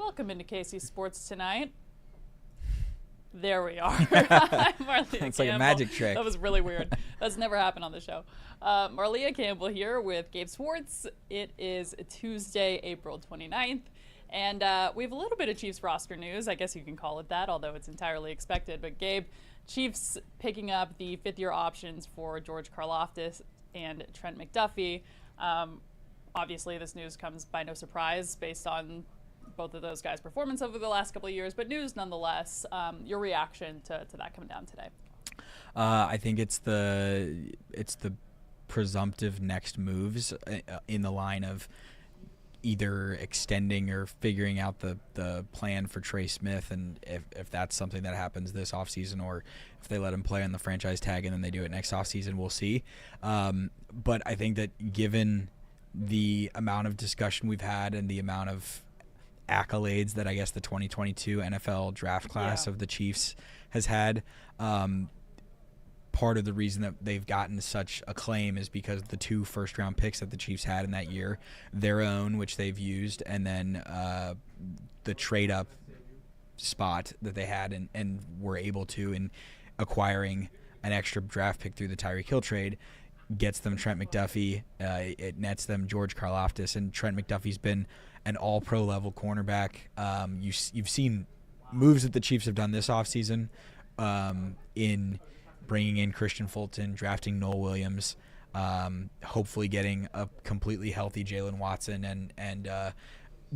Welcome into KC Sports Tonight. There we are. I'm Marlia It's like Campbell. a magic trick. That was really weird. That's never happened on the show. Marlia Campbell here with Gabe Swartz. It is Tuesday, April 29th. And we have a little bit of Chiefs roster news. I guess you can call it that, although it's entirely expected. But Gabe, Chiefs picking up the fifth-year options for George Karlaftis and Trent McDuffie. Obviously, this news comes by no surprise based on both of those guys' performance over the last couple of years, but news nonetheless. Your reaction to that coming down today? I think it's the presumptive next moves in the line of either extending or figuring out the plan for Trey Smith, and if that's something that happens this offseason, or if they let him play on the franchise tag and then they do it next offseason, we'll see. But I think that given the amount of discussion we've had and the amount of accolades that I guess the 2022 NFL draft class of the Chiefs has had, part of the reason that they've gotten such acclaim is because the two first-round picks that the Chiefs had in that year, their own, which they've used, and then the trade-up spot that they had and were able to in acquiring an extra draft pick through the Tyreek Hill trade, gets them Trent McDuffie. It nets them George Karlaftis, and Trent McDuffie's been an all-pro level cornerback. You've seen moves that the Chiefs have done this offseason in bringing in Christian Fulton, drafting Noel Williams, hopefully getting a completely healthy Jalen Watson, and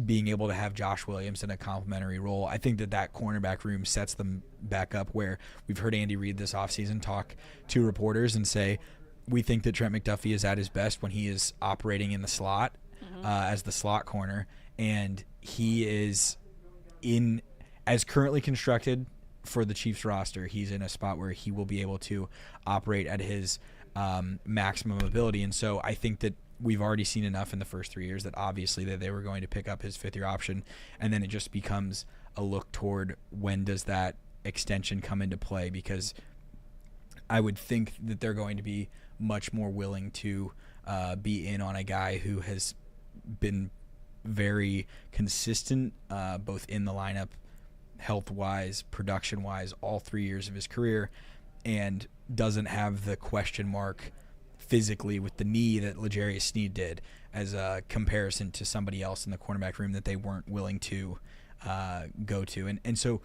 being able to have Josh Williams in a complementary role. I think that cornerback room sets them back up where we've heard Andy Reid this offseason talk to reporters and say, we think that Trent McDuffie is at his best when he is operating in the slot as the slot corner, and he is as currently constructed for the Chiefs roster, he's in a spot where he will be able to operate at his maximum ability. And so I think that we've already seen enough in the first 3 years that obviously that they were going to pick up his fifth-year option, and then it just becomes a look toward when does that extension come into play, because I would think that they're going to be much more willing to be in on a guy who has been very consistent both in the lineup, health-wise, production-wise, all 3 years of his career, and doesn't have the question mark physically with the knee that L'Jarius Sneed did as a comparison to somebody else in the cornerback room that they weren't willing to go to. And so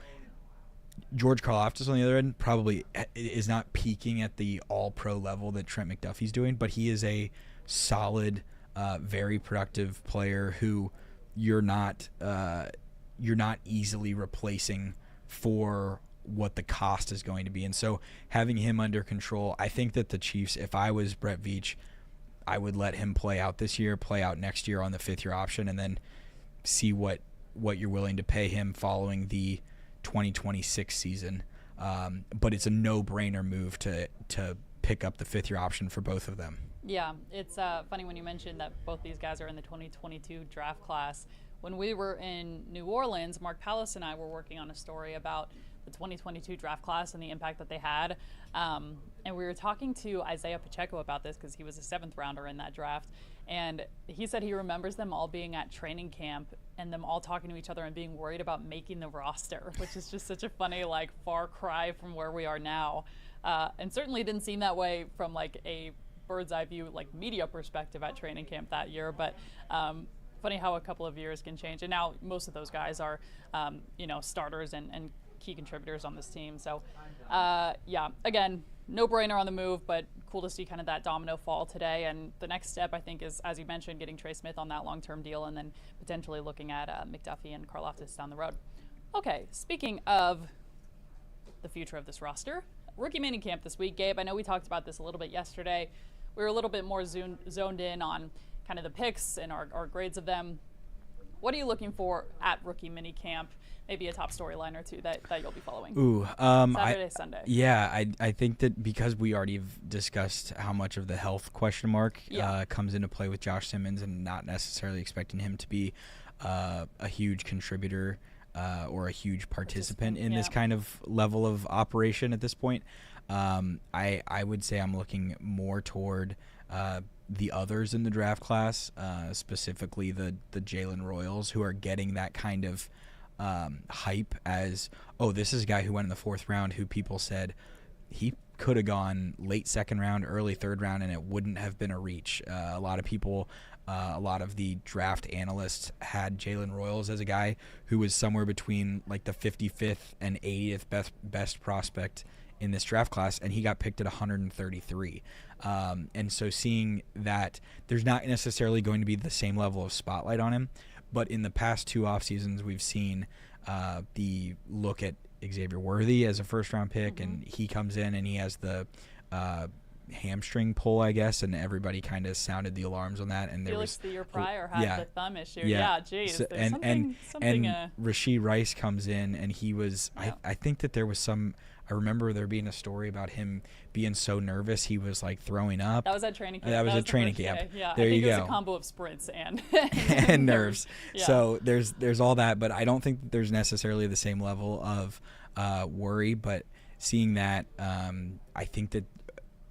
George Karlaftis, on the other end, probably is not peaking at the all-pro level that Trent McDuffie's doing, but he is a solid, very productive player who you're not easily replacing for what the cost is going to be. And so having him under control, I think that the Chiefs, if I was Brett Veach, I would let him play out this year, play out next year on the fifth-year option, and then see what you're willing to pay him following the 2026 season. But it's a no-brainer move to pick up the fifth-year option for both of them. Yeah, it's funny when you mentioned that both these guys are in the 2022 draft class. When we were in New Orleans, Mark Pallis and I were working on a story about the 2022 draft class and the impact that they had. And we were talking to Isaiah Pacheco about this because he was a seventh rounder in that draft. And he said he remembers them all being at training camp and them all talking to each other and being worried about making the roster, which is just such a funny, far cry from where we are now. And certainly didn't seem that way from a bird's eye view, media perspective at training camp that year. But funny how a couple of years can change. And now most of those guys are, starters and key contributors on this team. So, again, no-brainer on the move, but cool to see kind of that domino fall today. And the next step, I think, is, as you mentioned, getting Trey Smith on that long-term deal and then potentially looking at McDuffie and Karlaftis down the road. Okay, speaking of the future of this roster, rookie minicamp this week. Gabe, I know we talked about this a little bit yesterday. We were a little bit more zoned in on kind of the picks and our grades of them. What are you looking for at rookie minicamp? Maybe a top storyline or two that you'll be following. Saturday, Sunday. Yeah, I think that because we already have discussed how much of the health question mark comes into play with Josh Simmons, and not necessarily expecting him to be a huge contributor or a huge participant in this kind of level of operation at this point. I would say I'm looking more toward the others in the draft class, specifically the Jalen Royals, who are getting that kind of hype as, oh, this is a guy who went in the 4th round who people said he could have gone late 2nd round, early 3rd round, and it wouldn't have been a reach. A lot of people, a lot of the draft analysts had Jalen Royals as a guy who was somewhere between like the 55th and 80th best prospect in this draft class, and he got picked at 133. And so seeing that there's not necessarily going to be the same level of spotlight on him, but in the past 2 off seasons we've seen the look at Xavier Worthy as a 1st-round pick, and he comes in and he has the hamstring pull, I guess, and everybody kind of sounded the alarms on that. And Felix the year prior had yeah, the thumb issue. yeah, Geez. So, there's and something Rashee Rice comes in, and he was. Yeah. I think that there was some. I remember there being a story about him being so nervous he was like throwing up. That was at training camp. That was at the training first camp. day. Yeah, There I think you it was go. a combo of sprints and and nerves. Yeah. So there's all that, but I don't think that there's necessarily the same level of worry. But seeing that, I think that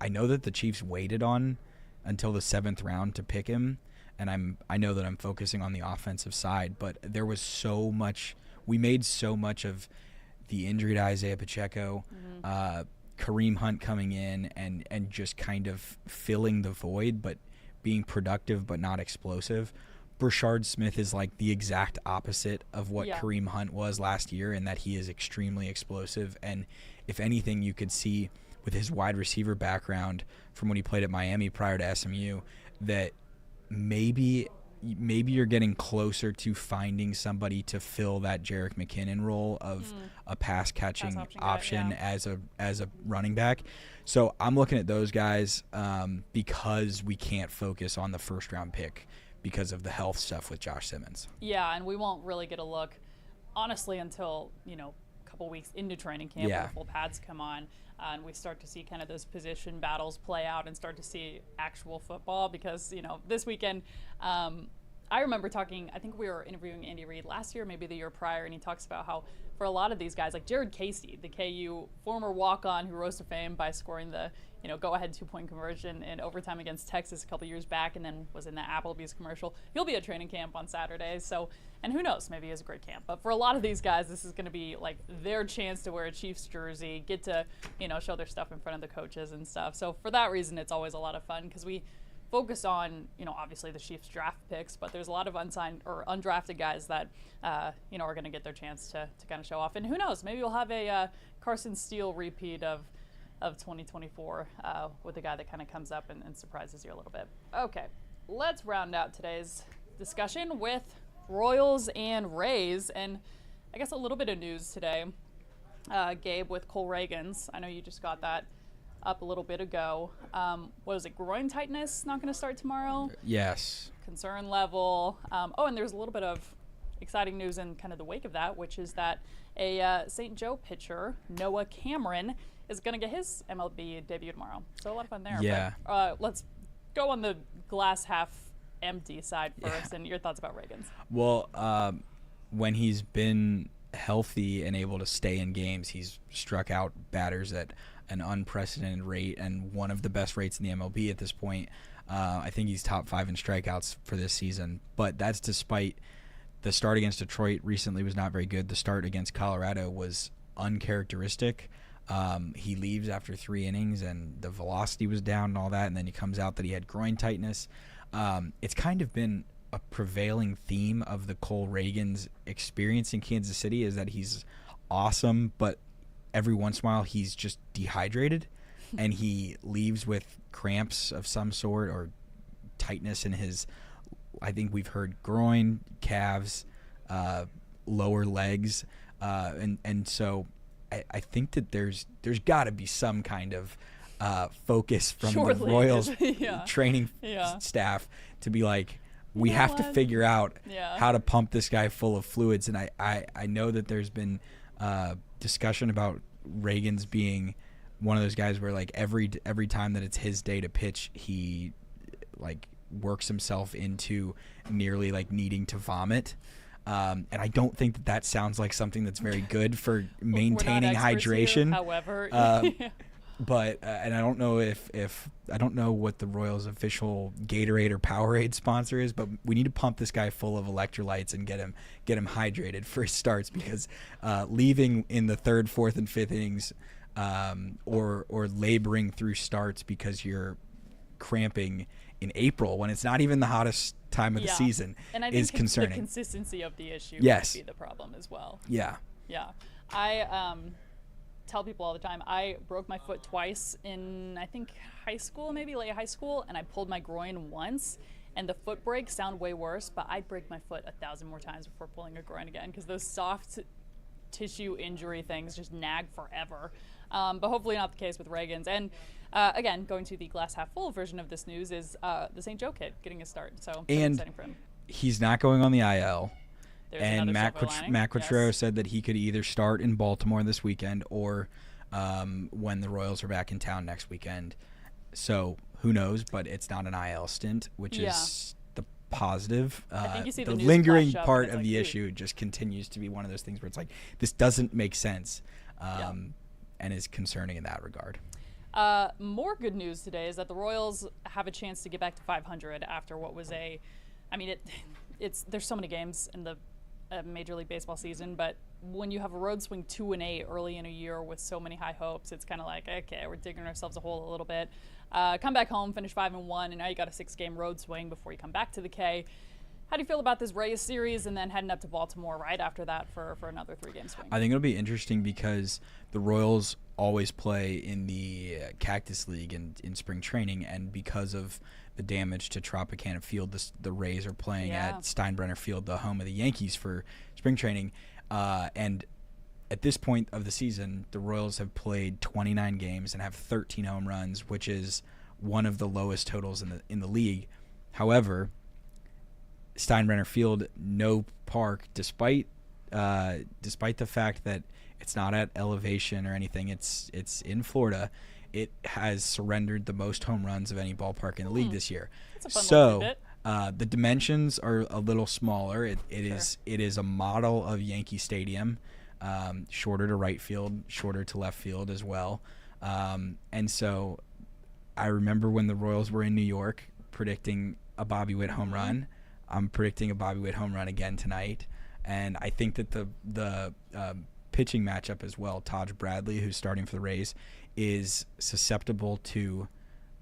I know that the Chiefs waited on until the 7th round to pick him, and I know that I'm focusing on the offensive side, but there was so much. We made so much of the injury to Isaiah Pacheco, Kareem Hunt coming in and just kind of filling the void, but being productive but not explosive. Brashard Smith is like the exact opposite of what Kareem Hunt was last year, in that he is extremely explosive. And if anything, you could see with his wide receiver background from when he played at Miami prior to SMU, that maybe you're getting closer to finding somebody to fill that Jerick McKinnon role of a pass catching option as a running back. So I'm looking at those guys because we can't focus on the 1st-round pick because of the health stuff with Josh Simmons. Yeah, and we won't really get a look, honestly, until a couple weeks into training camp when the full pads come on. And we start to see kind of those position battles play out and start to see actual football, because this weekend I remember talking, I think we were interviewing Andy Reid last year, maybe the year prior, and he talks about how for a lot of these guys, like Jared Casey, the KU former walk-on who rose to fame by scoring the go-ahead 2-point conversion in overtime against Texas a couple years back, and then was in the Applebee's commercial. He'll be at training camp on Saturday, so, and who knows, maybe he has a great camp. But for a lot of these guys, this is going to be like their chance to wear a Chiefs jersey, get to show their stuff in front of the coaches and stuff. So for that reason, it's always a lot of fun, because we focus on, obviously the Chiefs draft picks, but there's a lot of unsigned or undrafted guys that, are going to get their chance to kind of show off. And who knows, maybe we'll have a Carson Steele repeat of 2024 with a guy that kind of comes up and surprises you a little bit. Okay, let's round out today's discussion with Royals and Rays, and I guess a little bit of news today. Gabe, with Cole Reagans, I know you just got that up a little bit ago. What was it, groin tightness, not going to start tomorrow? Yes. Concern level. And there's a little bit of exciting news in kind of the wake of that, which is that a St. Joe pitcher, Noah Cameron, is going to get his MLB debut tomorrow. So a lot of fun there. Yeah. But, let's go on the glass half empty side first, and your thoughts about Reagans. Well, when he's been healthy and able to stay in games, he's struck out batters at an unprecedented rate, and one of the best rates in the MLB at this point. I think he's top 5 in strikeouts for this season, but that's despite the start against Detroit recently was not very good. The start against Colorado was uncharacteristic. He leaves after 3 innings, and the velocity was down and all that, and then he comes out that he had groin tightness. It's kind of been a prevailing theme of the Cole Reagans experience in Kansas City, is that he's awesome, but every once in a while he's just dehydrated and he leaves with cramps of some sort or tightness in his, I think we've heard groin, calves, lower legs, and so I think that there's got to be some kind of focus from the Royals training staff to be like, we have to figure out how to pump this guy full of fluids. And I know that there's been discussion about Reagans being one of those guys where like every time that it's his day to pitch, he like works himself into nearly like needing to vomit. And I don't think that sounds like something that's very good for maintaining hydration. However, But and I don't know if I don't know what the Royals' official Gatorade or Powerade sponsor is, but we need to pump this guy full of electrolytes and get him hydrated for his starts, because leaving in the third, fourth, and fifth innings, or laboring through starts because you're cramping in April when it's not even the hottest time of the season and I is think concerning. The consistency of the issue Yes. would be the problem as well. Yeah. Yeah. I tell people all the time, I broke my foot twice in, I think, high school, maybe late high school, and I pulled my groin once. And the foot breaks sound way worse, but I'd break my foot 1,000 more times before pulling a groin again, because those soft tissue injury things just nag forever. But hopefully not the case with Reagan's. And again, going to the glass half full version of this news is the St. Joe kid getting a start. So exciting for him. He's not going on the IL. There's and Matt Quattrero yes. said that he could either start in Baltimore this weekend or when the Royals are back in town next weekend. So who knows? But it's not an IL stint, which is the positive. I think you see the news lingering flash up part and of it's the like, issue just continues to be one of those things where it's like, this doesn't make sense, and is concerning in that regard. More good news today is that the Royals have a chance to get back to 500 after what was there's so many games in the Major League Baseball season, but when you have a road swing 2-8 early in a year with so many high hopes, it's kind of like, okay, we're digging ourselves a hole a little bit. Come back home, finish 5-1, and now you got a 6-game road swing before you come back to the K. How do you feel about this Rays series and then heading up to Baltimore right after that for another 3-game swing? I think it'll be interesting because the Royals always play in the Cactus League in spring training, and because of the damage to Tropicana Field, the Rays are playing at Steinbrenner Field, the home of the Yankees, for spring training. And at this point of the season, the Royals have played 29 games and have 13 home runs, which is one of the lowest totals in the league. However, Steinbrenner Field, no park, despite the fact that it's not at elevation or anything, it's in Florida. It has surrendered the most home runs of any ballpark in the league this year. That's a fun little tidbit. The dimensions are a little smaller. It is a model of Yankee Stadium, shorter to right field, shorter to left field as well. And so I remember when the Royals were in New York predicting a Bobby Witt home run. I'm predicting a Bobby Witt home run again tonight. And I think that the pitching matchup as well, Taj Bradley, who's starting for the Rays, is susceptible to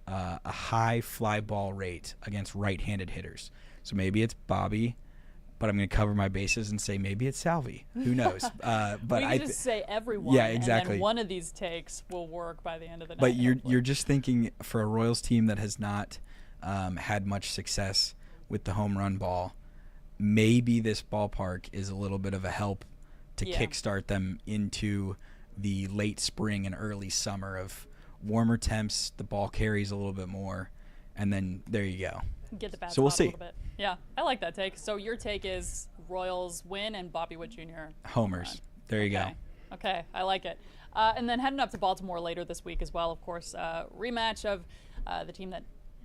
a high fly ball rate against right-handed hitters. So maybe it's Bobby, but I'm going to cover my bases and say maybe it's Salvi. Who knows? But we can just say everyone. Yeah, exactly. And then one of these takes will work by the end of the night. But you're just thinking, for a Royals team that has not had much success with the home run ball, maybe this ballpark is a little bit of a help to kickstart them into the late spring and early summer of warmer temps. The ball carries a little bit more, and then there you go. Get the bat so we'll spot see. A little bit. Yeah, I like that take. So your take is Royals win and Bobby Witt Jr. homers. There you go. Okay, I like it. And then heading up to Baltimore later this week as well, of course, rematch of the team that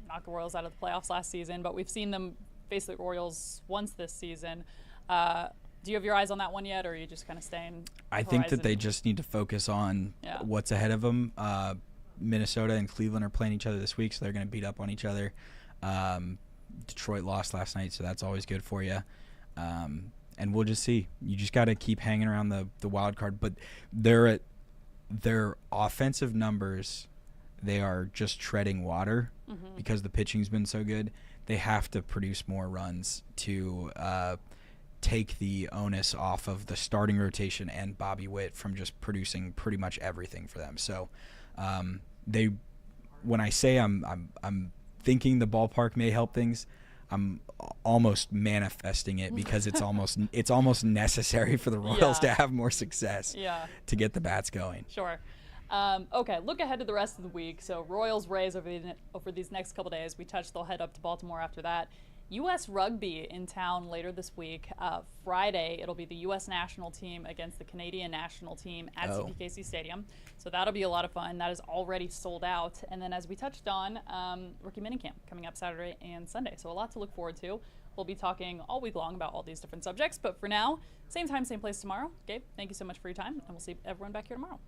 knocked the Royals out of the playoffs last season, but we've seen them face the Royals once this season. Do you have your eyes on that one yet, or are you just kind of staying? I think that they just need to focus on what's ahead of them. Minnesota and Cleveland are playing each other this week, so they're going to beat up on each other. Detroit lost last night, so that's always good for you. And we'll just see. You just got to keep hanging around the wild card. But their offensive numbers, they are just treading water because the pitching's been so good. They have to produce more runs to take the onus off of the starting rotation and Bobby Witt from just producing pretty much everything for them. So when I say I'm thinking the ballpark may help things, I'm almost manifesting it because it's almost necessary for the Royals to have more success to get the bats going. Sure. Okay, look ahead to the rest of the week. So Royals, Rays over these next couple days. We touched, they'll head up to Baltimore after that. U.S. Rugby in town later this week. Friday, it'll be the U.S. national team against the Canadian national team at CPKC Stadium. So that'll be a lot of fun. That is already sold out. And then as we touched on, rookie minicamp coming up Saturday and Sunday. So a lot to look forward to. We'll be talking all week long about all these different subjects. But for now, same time, same place tomorrow. Gabe, thank you so much for your time, and we'll see everyone back here tomorrow.